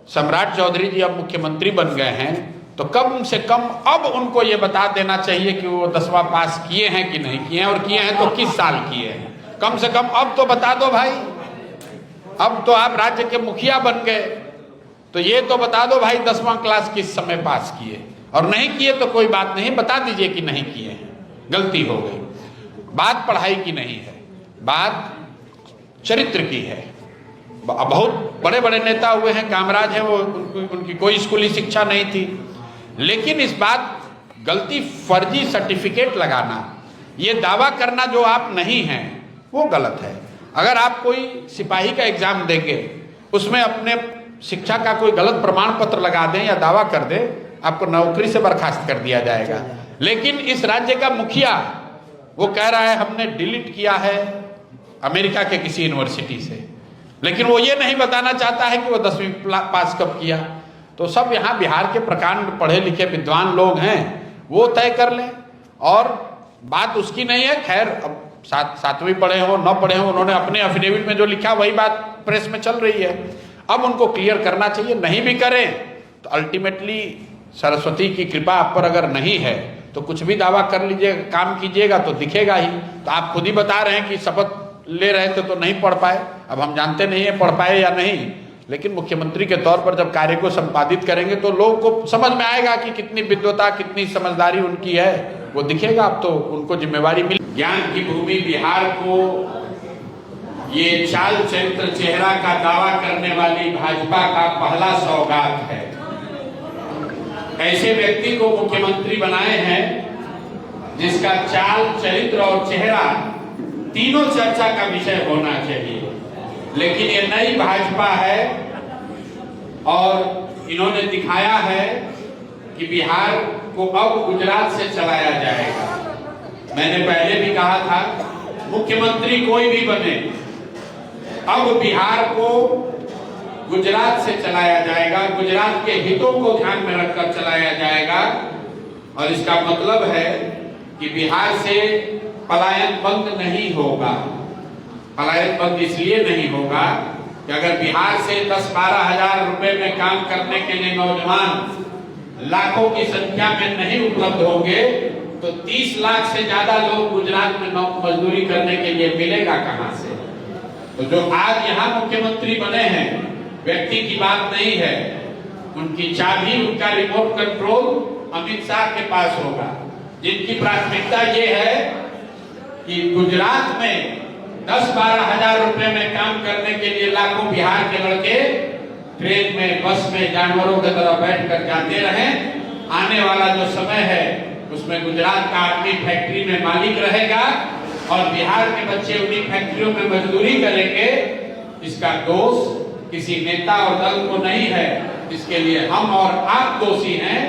सम्राट चौधरी जी अब मुख्यमंत्री बन गए हैं, तो कम से कम अब उनको ये बता देना चाहिए कि वो 10वां पास किए हैं कि नहीं किए हैं, और किए हैं तो किस साल किए हैं। कम से कम अब तो बता दो भाई, अब तो आप राज्य के मुखिया बन गए, तो ये तो बता दो भाई 10वां क्लास किस समय पास किए, और नहीं किए तो कोई बात नहीं, बता दीजिए कि नहीं किए हैं, गलती हो गई। बात पढ़ाई की नहीं है, बात चरित्र की है। बहुत बड़े बड़े नेता हुए हैं, कामराज हैं, वो उनकी कोई स्कूली शिक्षा नहीं थी, लेकिन इस बात गलती फर्जी सर्टिफिकेट लगाना, ये दावा करना जो आप नहीं हैं वो गलत है। अगर आप कोई सिपाही का एग्जाम देंगे, उसमें अपने शिक्षा का कोई गलत प्रमाण पत्र लगा दें या दावा कर दें, आपको नौकरी से बर्खास्त कर दिया जाएगा। लेकिन इस राज्य का मुखिया वो कह रहा है हमने डिलीट किया है अमेरिका के किसी यूनिवर्सिटी से, लेकिन वो ये नहीं बताना चाहता है कि वो 10वीं पास कब किया। तो सब यहाँ बिहार के प्रकांड पढ़े लिखे विद्वान लोग हैं, वो तय कर लें, और बात उसकी नहीं है। खैर, अब 7वीं पढ़े हो 9 पढ़े हो, उन्होंने अपने एफिडेविट में जो लिखा वही बात प्रेस में चल रही है। अब उनको क्लियर करना चाहिए, नहीं भी करें तो अल्टीमेटली सरस्वती की कृपा आप पर अगर नहीं है तो कुछ भी दावा कर लीजिएगा, काम कीजिएगा तो दिखेगा ही। तो आप खुद ही बता रहे हैं कि शपथ ले रहे थे तो नहीं पढ़ पाए, अब हम जानते नहीं है पढ़ पाए या नहीं, लेकिन मुख्यमंत्री के तौर पर जब कार्य को संपादित करेंगे तो लोगों को समझ में आएगा कि कितनी विद्वता, कितनी समझदारी उनकी है, वो दिखेगा। अब तो उनको जिम्मेवारी मिली। ज्ञान की भूमि बिहार को ये चाल चरित्र चेहरा का दावा करने वाली भाजपा का पहला सौगात है। ऐसे व्यक्ति को मुख्यमंत्री बनाए हैं जिसका चाल चरित्र और चेहरा तीनों चर्चा का विषय होना चाहिए। लेकिन ये नई भाजपा है और इन्होंने दिखाया है कि बिहार को अब गुजरात से चलाया जाएगा। मैंने पहले भी कहा था, मुख्यमंत्री कोई भी बने, अब बिहार को गुजरात से चलाया जाएगा, गुजरात के हितों को ध्यान में रखकर चलाया जाएगा। और इसका मतलब है कि बिहार से पलायन बंद नहीं होगा। पलायन बंद इसलिए नहीं होगा कि अगर बिहार से 10-12 हजार रुपए में काम करने के लिए नौजवान लाखों की संख्या में नहीं उपलब्ध होंगे, तो 30 लाख से ज्यादा लोग गुजरात में मजदूरी करने के लिए मिलेगा कहां से। तो जो आज यहाँ मुख्यमंत्री बने हैं, व्यक्ति की बात नहीं है, उनकी चाबी, उनका रिमोट कंट्रोल अमित शाह के पास होगा, जिनकी प्राथमिकता ये है कि गुजरात में 10-12 हजार रुपए में काम करने के लिए लाखों बिहार के लड़के ट्रेन में, बस में जानवरों की तरह बैठकर जाते रहें। आने वाला जो समय है उसमें गुजरात का आदमी फैक्ट्री में मालिक रहेगा और बिहार के बच्चे उन्हीं फैक्ट्रियों में मजदूरी करेंगे। इसका दोष किसी नेता और दल को नहीं है, इसके लिए हम और आप दोषी हैं,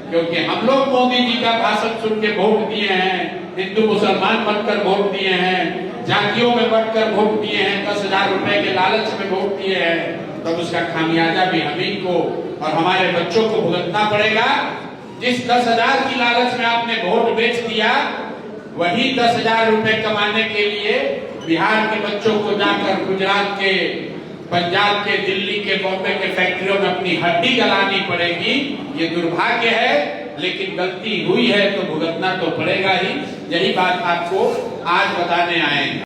क्योंकि हम लोग मोदी जी का भाषण सुन के वोट दिए हैं, हिंदू मुसलमान बनकर वोट दिए हैं, जातियों में बढ़कर वोट दिए हैं, 10,000 रुपए के लालच में वोट दिए हैं। तब उसका खामियाजा भी हम ही को और हमारे बच्चों को भुगतना पड़ेगा। जिस 10,000 की लालच में आपने वोट बेच दिया, वही 10,000 रुपए कमाने के लिए बिहार के बच्चों को जाकर गुजरात के, पंजाब के, दिल्ली के, बॉम्बे के फैक्ट्रियों में अपनी हड्डी गलानी पड़ेगी। ये दुर्भाग्य है, लेकिन गलती हुई है तो भुगतना तो पड़ेगा ही। यही बात आपको आज बताने आए हैं।